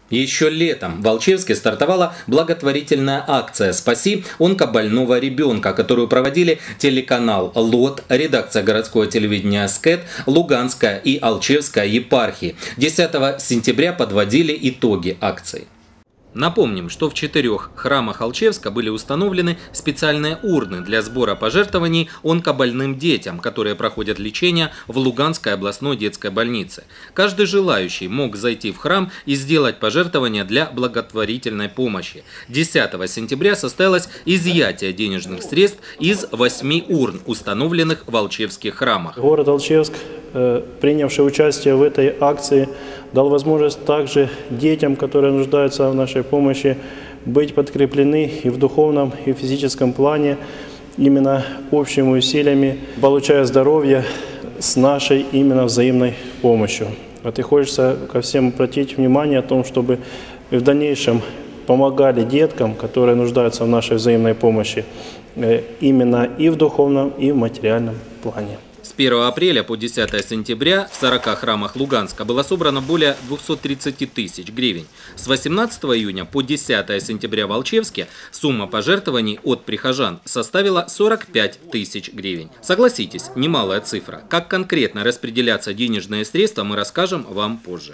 Еще летом в Алчевске стартовала благотворительная акция «Спаси онкобольного ребенка», которую проводили телеканал ЛОТ, редакция городского телевидения СКЭТ, Луганская и Алчевская епархии. 10 сентября подводили итоги акции. Напомним, что в 4 храмах Алчевска были установлены специальные урны для сбора пожертвований онкобольным детям, которые проходят лечение в Луганской областной детской больнице. Каждый желающий мог зайти в храм и сделать пожертвования для благотворительной помощи. 10 сентября состоялось изъятие денежных средств из 8 урн, установленных в алчевских храмах. Город Алчевск, принявший участие в этой акции, дал возможность также детям, которые нуждаются в нашей помощи, быть подкреплены и в духовном, и в физическом плане, именно общими усилиями, получая здоровье с нашей именно взаимной помощью. Вот и хочется ко всем обратить внимание о том, чтобы в дальнейшем помогали деткам, которые нуждаются в нашей взаимной помощи, именно и в духовном, и в материальном плане. С 1 апреля по 10 сентября в 40 храмах Луганска было собрано более 230 тысяч гривен. С 18 июня по 10 сентября в Алчевске сумма пожертвований от прихожан составила 45 тысяч гривен. Согласитесь, немалая цифра. Как конкретно распределяться денежные средства, мы расскажем вам позже.